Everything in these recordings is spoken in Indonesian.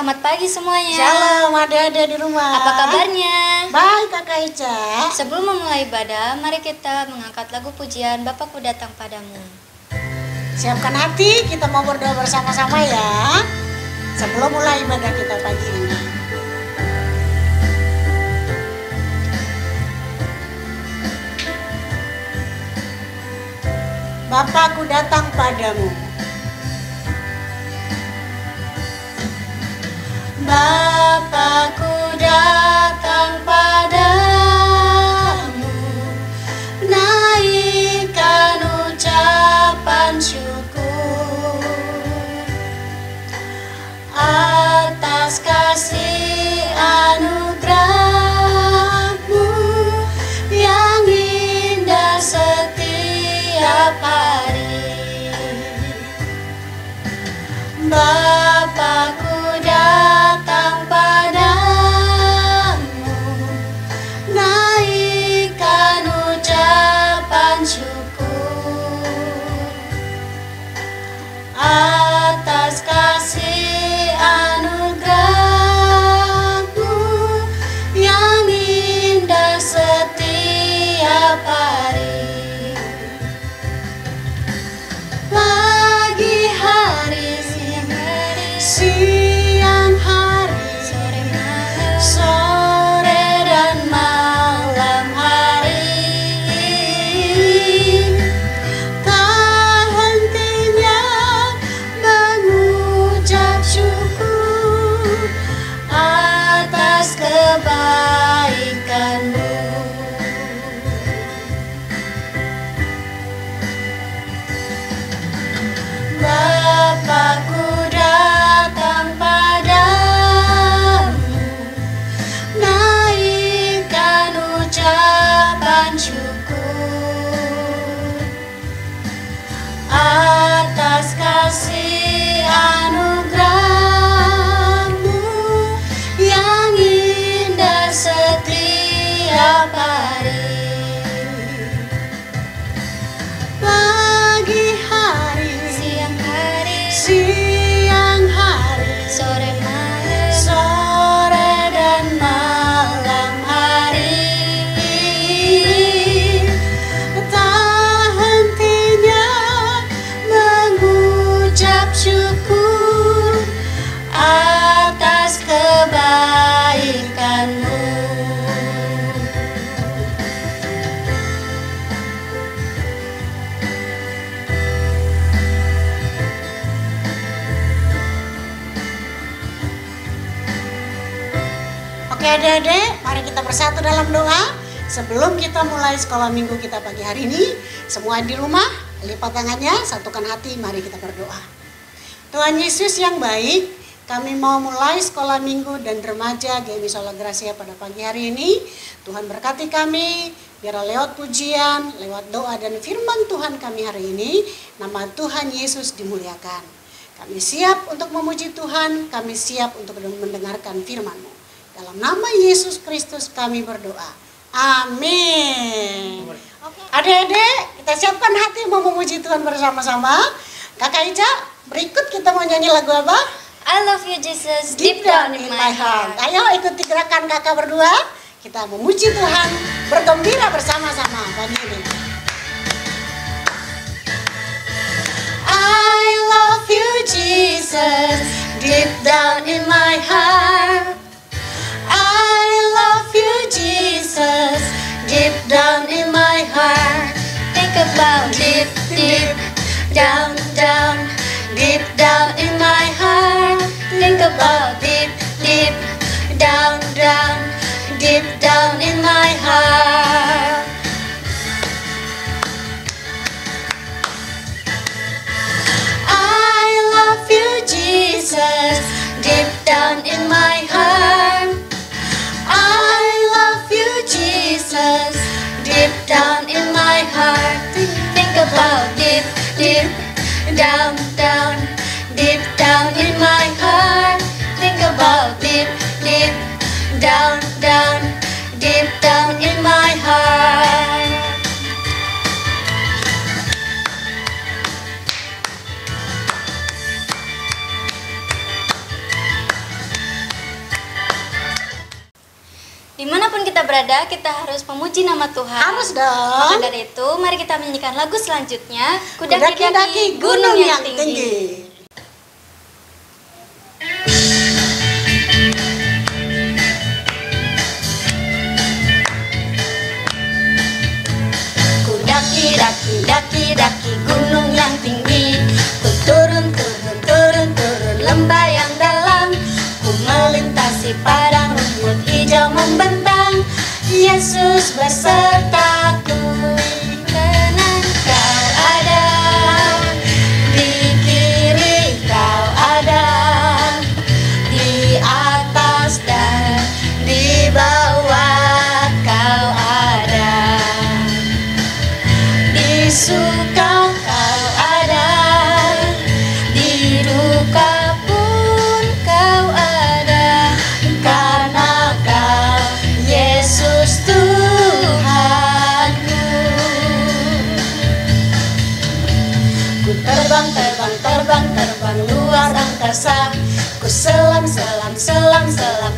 selamat pagi semuanya. Shalom adik-adik di rumah. Apa kabarnya? Baik Kakak Ica. Sebelum memulai ibadah, mari kita mengangkat lagu pujian Bapakku Datang Padamu. Siapkan hati, kita mau berdoa bersama-sama ya. Sebelum mulai ibadah kita pagi ini. Bapakku datang padamu. Bapakku datang padamu, naikkan ucapan syukur atas kasih anugerah-Mu yang indah setiap hari. Bapakku datang padamu, naikkan ucapan syukur atas kasih anugerah-Mu yang indah setiap hari. Pagi hari, siang hari, sore dan malam hari, tak hentinya mengucap syukur atas kebaikan-Mu. Bapakku datang padamu, naikkan ucapan syukur atas kasih anugerah-Mu yang indah setiap hari. Pagi hari, siang hari, sore dan malam hari, tak hentinya mengucap syukur atas kebaikan-Mu. Oke adik-adik, mari kita bersatu dalam doa. Sebelum kita mulai sekolah minggu kita pagi hari ini, semua di rumah, lipat tangannya, satukan hati, mari kita berdoa. Tuhan Yesus yang baik, kami mau mulai sekolah minggu dan remaja GMI Sola Gracia pada pagi hari ini. Tuhan berkati kami, biar lewat pujian, lewat doa dan firman Tuhan kami hari ini, nama Tuhan Yesus dimuliakan. Kami siap untuk memuji Tuhan, kami siap untuk mendengarkan firman-Mu. Dalam nama Yesus Kristus kami berdoa. Amin. Adik-adik, kita siapkan hati mau memuji Tuhan bersama-sama. Kakak Ica, berikut kita mau nyanyi lagu apa? I love you Jesus, deep down in my heart. Ayo ikuti gerakan kakak berdua. Kita memuji Tuhan, bergembira bersama-sama pagi ini. I love you Jesus, deep down in my heart. I love you Jesus, deep down in my heart. Think about deep, deep, down, down, deep down in my heart. Think about deep, deep, down, down, deep down in my heart. I love you Jesus, deep down in my heart. dimanapun kita berada, kita harus memuji nama Tuhan. Harus Maka dong. dari itu, mari kita menyanyikan lagu selanjutnya, Kudaki-daki gunung yang tinggi. Daki gunung yang tinggi, ku turun lembah yang dalam, ku melintasi padang rumput hijau membentang. Yesus besertaku, kanan kau ada, di kiri kau ada, di atas dan di bawah kau ada. Di suka kau ada, di duka pun kau ada, karena kau Yesus Tuhanku. Ku terbang luar angkasa, ku selam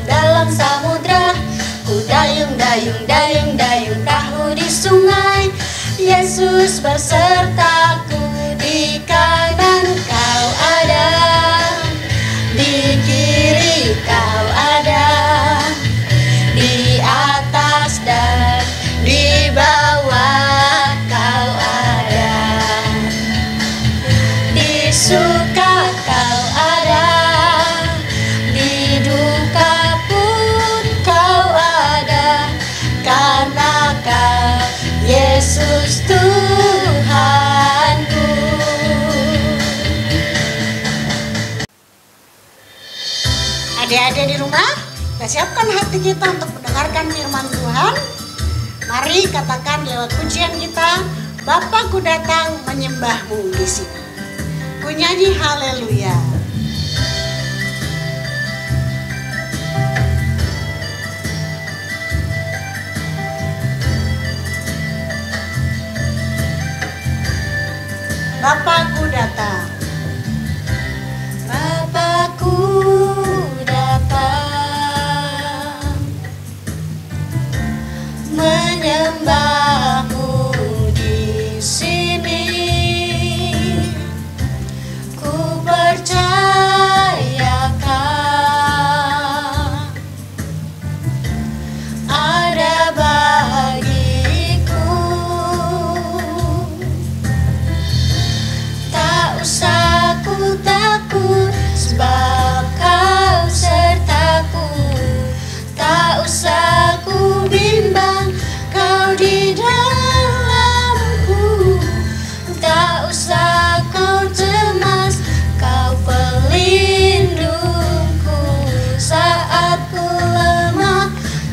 dalam samudra, ku dayung tahu di sungai. Yesus besertaku, di kanan kau ada, di kiri kau ada, di atas dan di bawah kau ada. Di suka kau ada, di duka pun kau ada, karena kau Yesus Tuhanku. Adik-adik di rumah, kita siapkan hati kita untuk mendengarkan firman Tuhan. Mari katakan lewat pujian kita, Bapa ku datang menyembahmu di sini. Ku nyanyi haleluya. Bapakku datang. Bapakku datang menyembahmu di sini. Ku percayakan ada bagiku. Tak usah ku takut, sebab kau sertaku. Tak usah ku bimbang, kau di dalamku. Tak usah kau cemas, kau pelindungku. Saat ku lemah,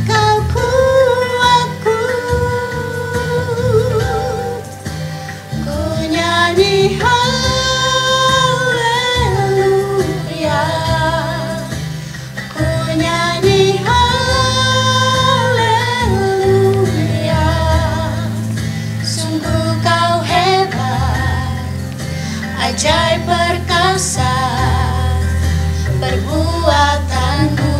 kau kuatku. Ku nyanyi haleluya, ku nyanyi haleluya. Sungguh kau hebat, ajaib perkasa perbuatanmu.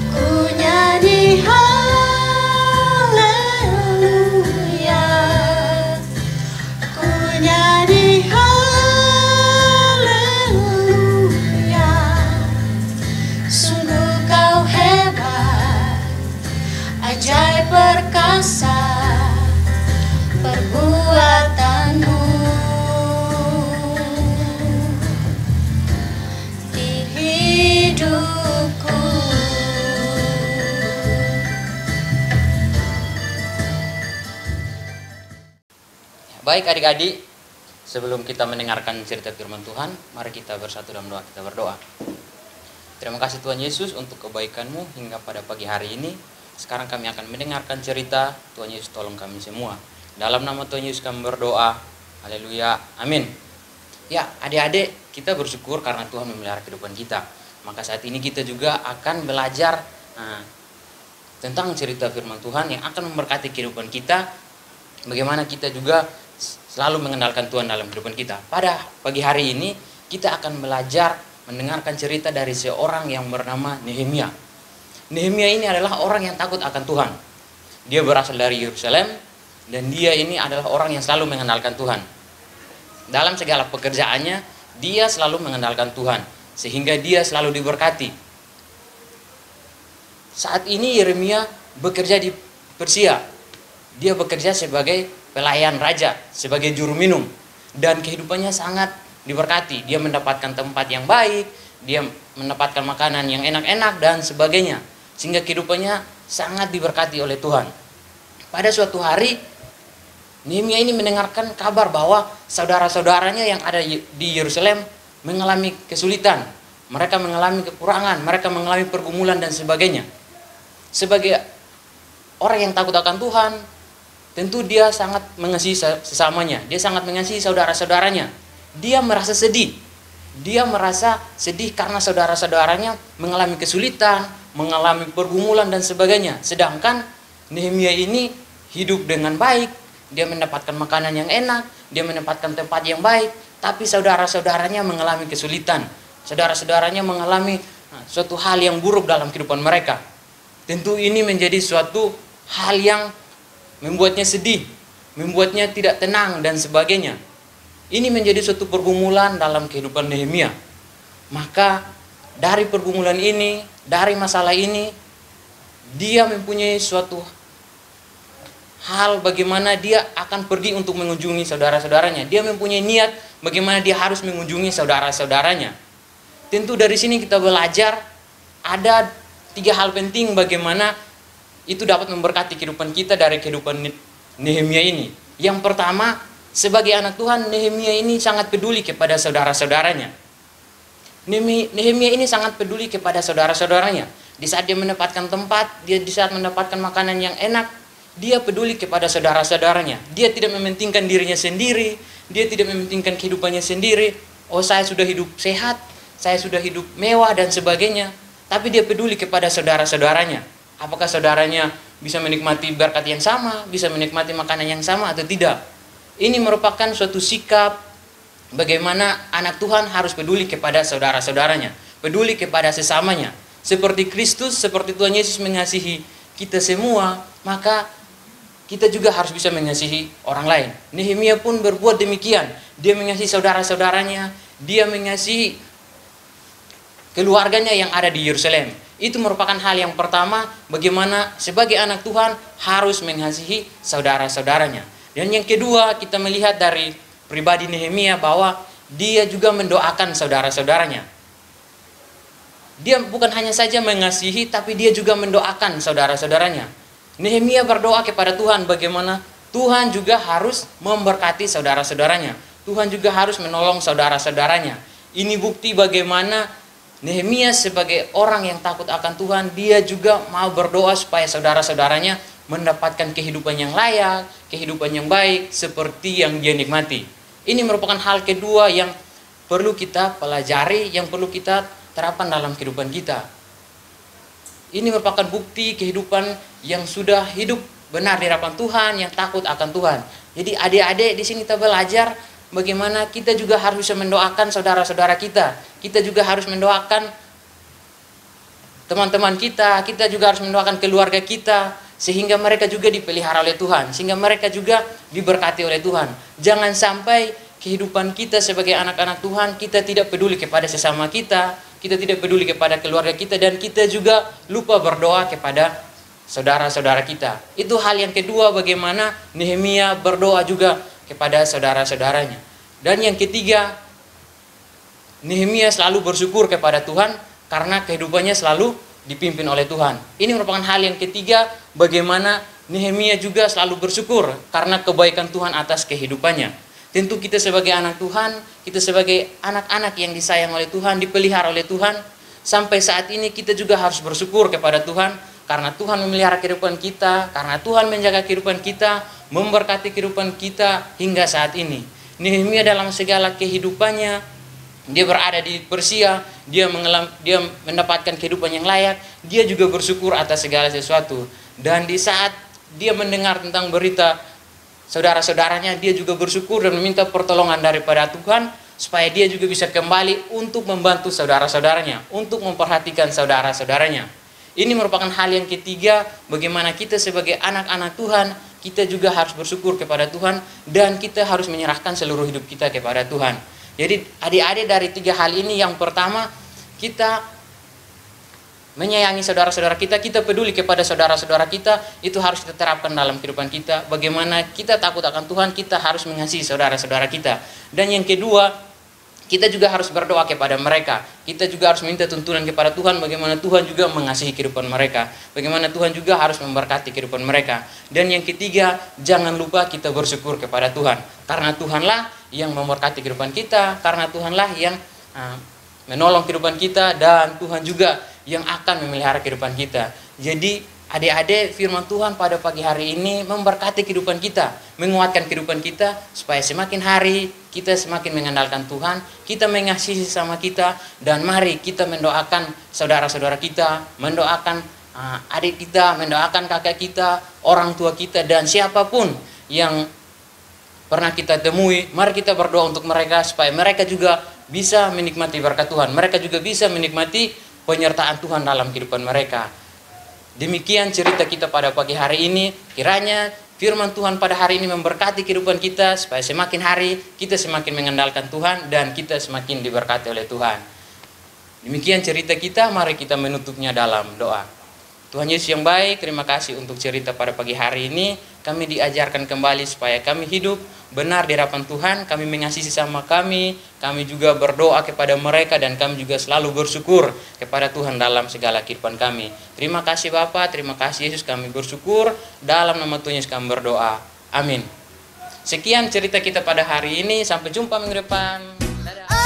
Ku nyanyi haleluya, ku nyanyi haleluya. Sungguh kau hebat, ajaib perkasa perbuatanmu. Di hidupku. Baik adik-adik, sebelum kita mendengarkan cerita firman Tuhan, mari kita bersatu dalam doa, kita berdoa. Terima kasih Tuhan Yesus untuk kebaikan-Mu hingga pada pagi hari ini. Sekarang kami akan mendengarkan cerita. Tuhan Yesus tolong kami semua. Dalam nama Tuhan Yesus kami berdoa. Haleluya. Amin. Ya adik-adik, kita bersyukur karena Tuhan memelihara kehidupan kita. Maka saat ini kita juga akan belajar tentang cerita firman Tuhan yang akan memberkati kehidupan kita. Bagaimana kita juga selalu mengandalkan Tuhan dalam kehidupan kita. Pada pagi hari ini kita akan belajar mendengarkan cerita dari seorang yang bernama Nehemia. Nehemia ini adalah orang yang takut akan Tuhan. Dia berasal dari Yerusalem dan dia ini adalah orang yang selalu mengandalkan Tuhan. Dalam segala pekerjaannya, dia selalu mengandalkan Tuhan sehingga dia selalu diberkati. Saat ini Yeremia bekerja di Persia. Dia bekerja sebagai pelayan raja, sebagai juru minum, dan kehidupannya sangat diberkati. Dia mendapatkan tempat yang baik, dia mendapatkan makanan yang enak-enak dan sebagainya, sehingga kehidupannya sangat diberkati oleh Tuhan. Pada suatu hari Nehemia ini mendengarkan kabar bahwa saudara-saudaranya yang ada di Yerusalem mengalami kesulitan, mereka mengalami kekurangan, mereka mengalami pergumulan dan sebagainya. Sebagai orang yang takut akan Tuhan, tentu dia sangat mengasihi sesamanya, dia sangat mengasihi saudara-saudaranya. Dia merasa sedih. Dia merasa sedih karena saudara-saudaranya mengalami kesulitan, mengalami pergumulan dan sebagainya. Sedangkan Nehemia ini hidup dengan baik, dia mendapatkan makanan yang enak, dia mendapatkan tempat yang baik, tapi saudara-saudaranya mengalami kesulitan. Saudara-saudaranya mengalami suatu hal yang buruk dalam kehidupan mereka. Tentu ini menjadi suatu hal yang membuatnya sedih, membuatnya tidak tenang dan sebagainya. Ini menjadi suatu pergumulan dalam kehidupan Nehemia. Maka dari pergumulan ini, dari masalah ini, dia mempunyai suatu hal bagaimana dia akan pergi untuk mengunjungi saudara-saudaranya. Dia mempunyai niat bagaimana dia harus mengunjungi saudara-saudaranya. Tentu dari sini kita belajar ada 3 hal penting bagaimana itu dapat memberkati kehidupan kita dari kehidupan Nehemia ini. Yang pertama, sebagai anak Tuhan, Nehemia ini sangat peduli kepada saudara-saudaranya. Nehemia ini sangat peduli kepada saudara-saudaranya. Di saat dia mendapatkan tempat, di saat mendapatkan makanan yang enak, dia peduli kepada saudara-saudaranya. Dia tidak mementingkan dirinya sendiri, dia tidak mementingkan kehidupannya sendiri. Oh, saya sudah hidup sehat, saya sudah hidup mewah dan sebagainya. Tapi dia peduli kepada saudara-saudaranya. Apakah saudaranya bisa menikmati berkat yang sama, bisa menikmati makanan yang sama atau tidak. Ini merupakan suatu sikap bagaimana anak Tuhan harus peduli kepada saudara-saudaranya, peduli kepada sesamanya. Seperti Kristus, seperti Tuhan Yesus mengasihi kita semua, maka kita juga harus bisa mengasihi orang lain. Nehemia pun berbuat demikian. Dia mengasihi saudara-saudaranya, dia mengasihi keluarganya yang ada di Yerusalem. Itu merupakan hal yang pertama bagaimana sebagai anak Tuhan harus mengasihi saudara-saudaranya. Dan yang kedua, kita melihat dari pribadi Nehemia bahwa dia juga mendoakan saudara-saudaranya. Dia bukan hanya saja mengasihi, tapi dia juga mendoakan saudara-saudaranya. Nehemia berdoa kepada Tuhan bagaimana Tuhan juga harus memberkati saudara-saudaranya. Tuhan juga harus menolong saudara-saudaranya. Ini bukti bagaimana Nehemia sebagai orang yang takut akan Tuhan, dia juga mau berdoa supaya saudara-saudaranya mendapatkan kehidupan yang layak, kehidupan yang baik, seperti yang dia nikmati. Ini merupakan hal kedua yang perlu kita pelajari, yang perlu kita terapkan dalam kehidupan kita. Ini merupakan bukti kehidupan yang sudah hidup benar di hadapan Tuhan, yang takut akan Tuhan. Jadi adik-adik di sini kita belajar bagaimana kita juga harus bisa mendoakan saudara-saudara kita. Kita juga harus mendoakan teman-teman kita. Kita juga harus mendoakan keluarga kita, sehingga mereka juga dipelihara oleh Tuhan, sehingga mereka juga diberkati oleh Tuhan. Jangan sampai kehidupan kita sebagai anak-anak Tuhan, kita tidak peduli kepada sesama kita, kita tidak peduli kepada keluarga kita, dan kita juga lupa berdoa kepada saudara-saudara kita. Itu hal yang kedua bagaimana Nehemia berdoa juga kepada saudara-saudaranya. Dan yang ketiga, Nehemia selalu bersyukur kepada Tuhan karena kehidupannya selalu dipimpin oleh Tuhan. Ini merupakan hal yang ketiga bagaimana Nehemia juga selalu bersyukur karena kebaikan Tuhan atas kehidupannya. Tentu kita sebagai anak Tuhan, kita sebagai anak-anak yang disayang oleh Tuhan, dipelihara oleh Tuhan, sampai saat ini kita juga harus bersyukur kepada Tuhan karena Tuhan memelihara kehidupan kita, karena Tuhan menjaga kehidupan kita, memberkati kehidupan kita hingga saat ini. Nehemia dalam segala kehidupannya, dia berada di Persia, dia mendapatkan kehidupan yang layak, dia juga bersyukur atas segala sesuatu. Dan di saat dia mendengar tentang berita saudara-saudaranya, dia juga bersyukur dan meminta pertolongan daripada Tuhan supaya dia juga bisa kembali untuk membantu saudara-saudaranya, untuk memperhatikan saudara-saudaranya. Ini merupakan hal yang ketiga, bagaimana kita sebagai anak-anak Tuhan, kita juga harus bersyukur kepada Tuhan, dan kita harus menyerahkan seluruh hidup kita kepada Tuhan. Jadi adik-adik, dari 3 hal ini, yang pertama, kita menyayangi saudara-saudara kita, kita peduli kepada saudara-saudara kita, itu harus kita terapkan dalam kehidupan kita. Bagaimana kita takut akan Tuhan, kita harus mengasihi saudara-saudara kita. Dan yang kedua, kita juga harus berdoa kepada mereka. Kita juga harus minta tuntunan kepada Tuhan, bagaimana Tuhan juga mengasihi kehidupan mereka, bagaimana Tuhan juga harus memberkati kehidupan mereka. Dan yang ketiga, jangan lupa kita bersyukur kepada Tuhan, karena Tuhanlah yang memberkati kehidupan kita, karena Tuhanlah yang menolong kehidupan kita, dan Tuhan juga yang akan memelihara kehidupan kita. Jadi adik-adik, firman Tuhan pada pagi hari ini memberkati kehidupan kita, menguatkan kehidupan kita, supaya semakin hari kita semakin mengandalkan Tuhan, kita mengasihi sesama kita, dan mari kita mendoakan saudara-saudara kita, mendoakan adik kita, mendoakan kakak kita, orang tua kita, dan siapapun yang pernah kita temui. Mari kita berdoa untuk mereka, supaya mereka juga bisa menikmati berkat Tuhan, mereka juga bisa menikmati penyertaan Tuhan dalam kehidupan mereka. Demikian cerita kita pada pagi hari ini. Kiranya firman Tuhan pada hari ini memberkati kehidupan kita, supaya semakin hari kita semakin mengandalkan Tuhan, dan kita semakin diberkati oleh Tuhan. Demikian cerita kita, mari kita menutupnya dalam doa. Tuhan Yesus yang baik, terima kasih untuk cerita pada pagi hari ini. Kami diajarkan kembali supaya kami hidup benar di hadapan Tuhan, kami mengasihi sesama kami juga berdoa kepada mereka, dan kami juga selalu bersyukur kepada Tuhan dalam segala kehidupan kami. Terima kasih Bapa, terima kasih Yesus, kami bersyukur, dalam nama Tuhan Yesus kami berdoa. Amin. Sekian cerita kita pada hari ini, sampai jumpa minggu depan. Dadah.